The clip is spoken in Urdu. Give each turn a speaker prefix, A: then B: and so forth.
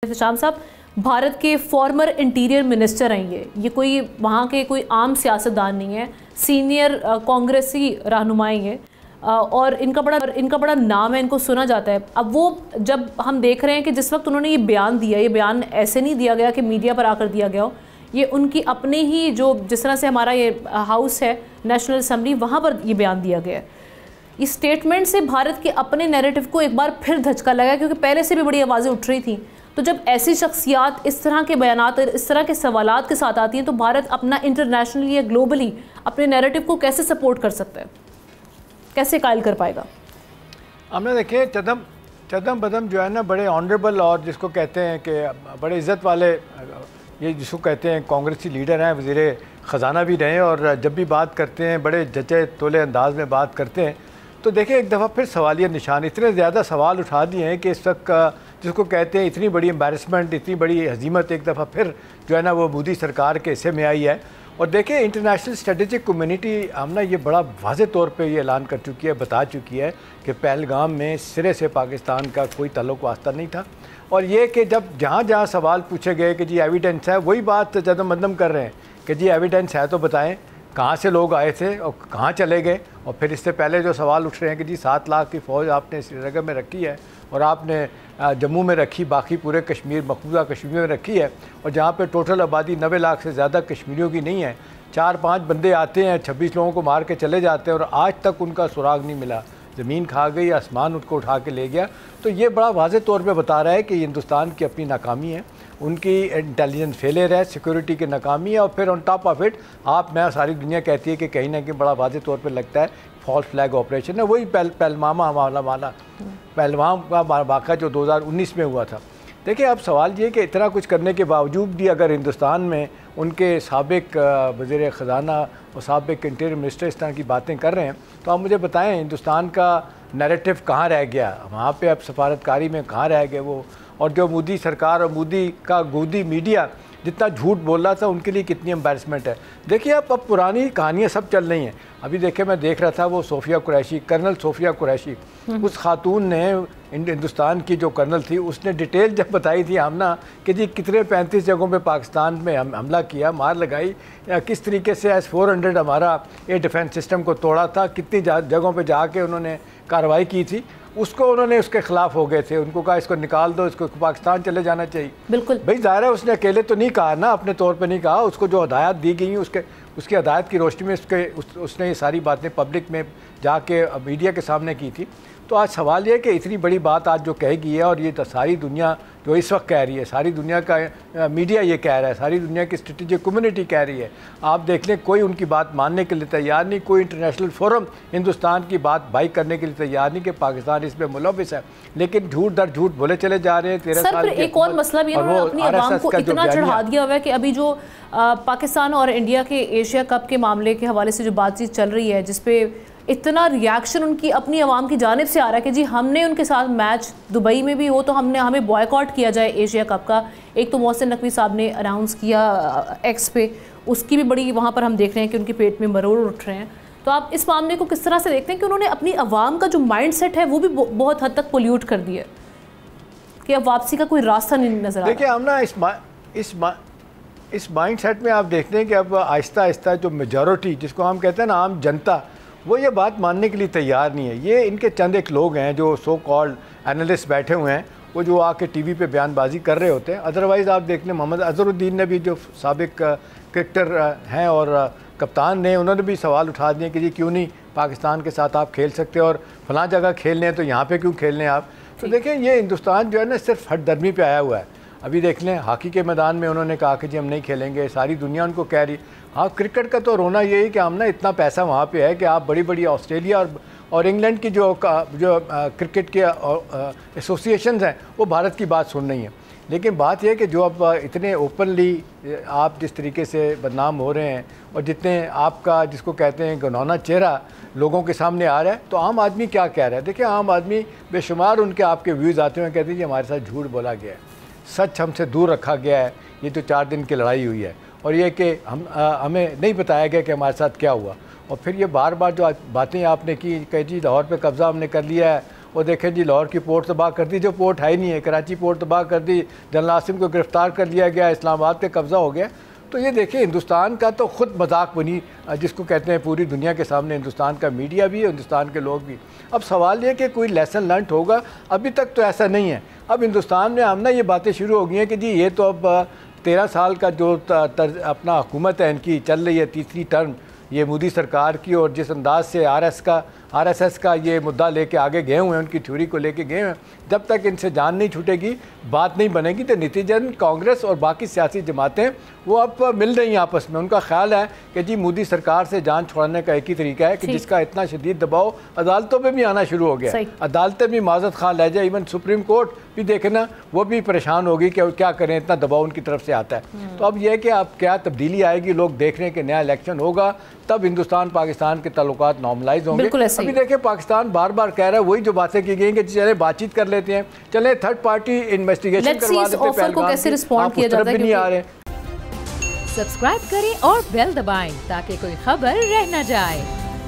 A: شام صاحب بھارت کے فارمر انٹیریئر منسٹر ہیں یہ کوئی وہاں کے کوئی عام سیاستدان نہیں ہے، سینئر کانگریسی رہنمائی ہیں اور ان کا بڑا نام ہے، ان کو سنا جاتا ہے۔ اب وہ جب ہم دیکھ رہے ہیں کہ جس وقت انہوں نے یہ بیان دیا، یہ بیان ایسے نہیں دیا گیا کہ میڈیا پر آ کر دیا گیا ہو، یہ ان کی اپنے ہی جو جس طرح سے ہمارا یہ ہاؤس ہے نیشنل اسمبلی وہاں پر یہ بیان دیا گیا ہے۔ اس سٹیٹمنٹ سے بھارت کے اپنے نیریٹو کو ایک بار پھر دھچکا لگا کیونکہ پہلے سے بھی بڑی آوازیں اٹھ رہی تھیں۔ تو جب ایسی شخصیات اس طرح کے بیانات اور اس طرح کے سوالات کے ساتھ آتی ہیں تو بھارت اپنا انٹرنیشنلی یا گلوبلی اپنے نیریٹو کو کیسے سپورٹ کر سکتا ہے، کیسے قائل کر پائے گا؟
B: ہم نے دیکھیں چدم بدم جو ہے نا بڑے آنریبل اور جس کو کہتے ہیں کہ بڑے عزت والے، یہ جس کو کہتے ہیں کانگریسی لیڈر ہیں، وزیر خزانہ بھی رہے اور جب بھی بات کرتے ہیں بڑے جچے تولے انداز میں بات کرتے ہیں۔ تو دیکھیں ایک دفعہ پھر سوالیہ نشان، اتنے زیادہ سوال اٹھا دیے ہیں کہ اس وقت جس کو کہتے ہیں اتنی بڑی امبیرسمنٹ، اتنی بڑی ہزیمت ایک دفعہ پھر جو ہے نا وہ مودی سرکار کے حصے میں آئی ہے۔ اور دیکھیں انٹرنیشنل اسٹریٹجک کمیونٹی ہم یہ بڑا واضح طور پہ یہ اعلان کر چکی ہے، بتا چکی ہے کہ پہلگام میں سرے سے پاکستان کا کوئی تعلق واسطہ نہیں تھا، اور یہ کہ جب جہاں سوال پوچھے گئے کہ جی ایویڈنس ہے، وہی بات جدم بدم کر رہے ہیں کہ جی ایویڈنس ہے تو بتائیں کہاں سے لوگ آئے تھے اور کہاں چلے گئے۔ اور پھر اس سے پہلے جو سوال اٹھ رہے ہیں کہ جی 7 لاکھ کی فوج آپ نے سری نگر میں رکھی ہے اور آپ نے جموں میں رکھی، باقی پورے کشمیر مقبوضہ کشمیر میں رکھی ہے، اور جہاں پہ ٹوٹل آبادی 90 لاکھ سے زیادہ کشمیریوں کی نہیں ہے، 4-5 بندے آتے ہیں 26 لوگوں کو مار کے چلے جاتے ہیں اور آج تک ان کا سراغ نہیں ملا، زمین کھا گئی، آسمان ان کو اٹھا کے لے گیا۔ تو یہ بڑا واضح طور پہ بتا رہا ہے کہ ہندوستان کی اپنی ناکامی ہے، ان کی انٹیلیجنس فیلئر ہے، سیکورٹی کی ناکامی ہے، اور پھر آن ٹاپ آف اٹ میں ساری دنیا کہتی ہے کہ کہیں نہ کہیں بڑا واضح طور پہ لگتا ہے فالس فلیگ آپریشن ہے، وہی پہلوام کا واقعہ جو 2019 میں ہوا تھا۔ دیکھیں اب سوال یہ کہ اتنا کچھ کرنے کے باوجود بھی اگر ہندوستان میں ان کے سابق وزیر خزانہ اور سابق انٹیریئر منسٹر اس طرح کی باتیں کر رہے ہیں تو آپ مجھے بتائیں ہندوستان کا نیریٹو کہاں رہ گیا، وہاں پہ اب سفارتکاری میں کہاں رہ گئے وہ، اور جو مودی سرکار اور مودی کا گودی میڈیا جتنا جھوٹ بول رہا تھا ان کے لیے کتنی امبیرسمنٹ ہے۔ دیکھیے اب پرانی کہانیاں سب چل رہی ہیں۔ ابھی دیکھیں میں دیکھ رہا تھا وہ صوفیہ قریشی، کرنل صوفیہ قریشی، اس خاتون نے ہندوستان کی جو کرنل تھی اس نے ڈیٹیل جب بتائی تھی ہمنا کہ جی کتنے 35 جگہوں پہ پاکستان میں حملہ کیا، مار لگائی، کس طریقے سے S-400 ہمارا ایئر ڈیفنس سسٹم کو توڑا تھا، کتنی جگہوں پہ جا کے انہوں نے کارروائی کی تھی، اس کو انہوں نے اس کے خلاف ہو گئے تھے، ان کو کہا اس کو نکال دو، اس کو پاکستان چلے جانا چاہیے۔ بالکل بھائی ظاہر ہے اس نے اکیلے تو نہیں کہا نا، اپنے طور پہ نہیں کہا، اس کو جو ہدایات دی گئی ہیں اس کی ہدایت کی روشنی میں اس نے یہ ساری باتیں پبلک میں جا کے میڈیا کے سامنے کی تھی۔ تو آج سوال یہ ہے کہ اتنی بڑی بات آج جو کہے گی ہے، اور یہ ساری دنیا جو اس وقت کہہ رہی ہے، ساری دنیا کا میڈیا یہ کہہ رہا ہے، ساری دنیا کی اسٹریٹجک کمیونٹی کہہ رہی ہے، آپ دیکھ لیں کوئی ان کی بات ماننے کے لیے تیار نہیں، کوئی انٹرنیشنل فورم ہندوستان کی بات بھائی کرنے کے لیے تیار نہیں کہ پاکستان اس میں ملوث ہے، لیکن جھوٹ در جھوٹ بولے چلے جا رہے ہیں۔ 13 سال کی
A: ایک اور مسئلہ بھی انہوں نے اپنی عوام کو اتنا چڑھا دیا ہوا ہے کہ ابھی جو پاکستان اور انڈیا کے ایشیا کپ کے معاملے کے حوالے سے جو بات چیت چل رہی ہے، جس پہ اتنا ریاکشن ان کی اپنی عوام کی جانب سے آ رہا ہے کہ جی ہم نے ان کے ساتھ میچ دبئی میں بھی ہو تو ہمیں بوائیکاٹ کیا جائے ایشیا کپ کا۔ ایک تو محسن نقوی صاحب نے اناؤنس کیا ایکس پہ، اس کی بھی بڑی وہاں پر ہم دیکھ رہے ہیں کہ ان کے پیٹ میں مروڑ اٹھ رہے ہیں۔ تو آپ اس معاملے کو کس طرح سے دیکھتے ہیں کہ انہوں نے اپنی عوام کا جو مائنڈ سیٹ ہے وہ بھی بہت حد تک پولیوٹ کر دیا ہے کہ اب واپسی کا کوئی راستہ نہیں نظر آ رہا؟
B: دیکھیں ہم نا اس مائنڈ سیٹ میں آپ دیکھتے ہیں کہ اب آہستہ آہستہ جو میجورٹی جس کو ہم کہتے ہیں نا عام جنتا، وہ یہ بات ماننے کے لیے تیار نہیں ہے۔ یہ ان کے چند ایک لوگ ہیں جو سو کالڈ اینالسٹ بیٹھے ہوئے ہیں، وہ جو آ کے ٹی وی پہ بیان بازی کر رہے ہوتے ہیں۔ ادروائز آپ دیکھ لیں محمد اظہر الدین نے بھی، جو سابق کرکٹر ہیں اور کپتان نے، انہوں نے بھی سوال اٹھا دیے کہ جی کیوں نہیں پاکستان کے ساتھ آپ کھیل سکتے اور فلاں جگہ کھیلنے ہیں تو یہاں پہ کیوں کھیلنے ہیں آپ۔ تو دیکھیں یہ ہندوستان جو ہے نا صرف ہٹ درمی پہ آیا ہوا ہے۔ ابھی دیکھ لیں ہاکی کے میدان میں انہوں نے کہا کہ جی ہم نہیں کھیلیں گے، ساری دنیا ان کو کہہ رہی۔ ہاں کرکٹ کا تو رونا یہی کہ ہم نا اتنا پیسہ وہاں پہ ہے کہ آپ بڑی بڑی آسٹریلیا اور انگلینڈ کی جو کرکٹ کے ایسوسی ایشنز ہیں وہ بھارت کی بات سن رہی ہیں۔ لیکن بات یہ ہے کہ جو اب اتنے اوپنلی آپ جس طریقے سے بدنام ہو رہے ہیں اور جتنے آپ کا جس کو کہتے ہیں گنونا چہرہ لوگوں کے سامنے آ رہا ہے، تو عام آدمی کیا کہہ رہا ہے؟ دیکھیں عام آدمی بے شمار ان کے آپ کے ویوز آتے ہیں، کہتے ہیں جی ہمارے ساتھ جھوٹ بولا گیا ہے، سچ ہم سے دور رکھا گیا ہے، یہ تو 4 دن کی لڑائی ہوئی ہے، اور یہ کہ ہمیں نہیں بتایا گیا کہ ہمارے ساتھ کیا ہوا۔ اور پھر یہ بار بار جو باتیں آپ نے کی کہ جی لاہور پہ قبضہ ہم نے کر لیا ہے وہ دیکھیں جی لاہور کی پورٹ تباہ کر دی، جو پورٹ ہے ہی نہیں ہے، کراچی پورٹ تباہ کر دی، جنرل عاصم کو گرفتار کر لیا گیا، اسلام آباد پہ قبضہ ہو گیا. تو یہ دیکھیں ہندوستان کا تو خود مذاق بنی جس کو کہتے ہیں پوری دنیا کے سامنے ہندوستان کا میڈیا بھی ہے، ہندوستان کے لوگ بھی. اب سوال یہ کہ کوئی لیسن لرنڈ ہوگا، ابھی تک تو ایسا نہیں ہے. اب ہندوستان میں ہم نا یہ باتیں شروع ہو گئی ہیں کہ جی یہ تو اب 13 سال کا جو اپنا حکومت ہے ان کی چل رہی ہے، تیسری ٹرم یہ مودی سرکار کی، اور جس انداز سے آر ایس ایس کا یہ مدعا لے کے آگے گئے ہوئے ہیں، ان کی تھیوری کو لے کے گئے ہوئے ہیں، جب تک ان سے جان نہیں چھوٹے گی بات نہیں بنے گی. تو نتیجتاً کانگریس اور باقی سیاسی جماعتیں وہ اب مل رہی ہیں آپس میں. ان کا خیال ہے کہ جی مودی سرکار سے جان چھوڑانے کا ایک ہی طریقہ ہے کہ جس کا اتنا شدید دباؤ عدالتوں پہ بھی آنا شروع ہو گیا. عدالتیں بھی معذرت خواہ لے جائے، ایون سپریم کورٹ بھی دیکھنا وہ بھی پریشان ہوگی کہ کیا کریں، اتنا دباؤ ان کی طرف سے آتا ہے. تو اب یہ کہ اب کیا تبدیلی آئے گی، لوگ دیکھ رہے ہیں کہ نیا الیکشن ہوگا تب ہندوستان پاکستان کے تعلقات نارملائز ہوں گے. ابھی دیکھیں پاکستان بار بار کہہ رہا ہے وہی جو باتیں کی گئی ہیں کہ چلیں بات چیت کر لیتے ہیں، چلیں تھرڈ پارٹی انویسٹیگیشن کروا دیتے ہیں،
A: پہلگام کی
B: طرف بھی نہیں آ رہے.
C: سبسکرائب کریں اور بیل دبائیں تاکہ کوئی خبر رہ نہ جائے.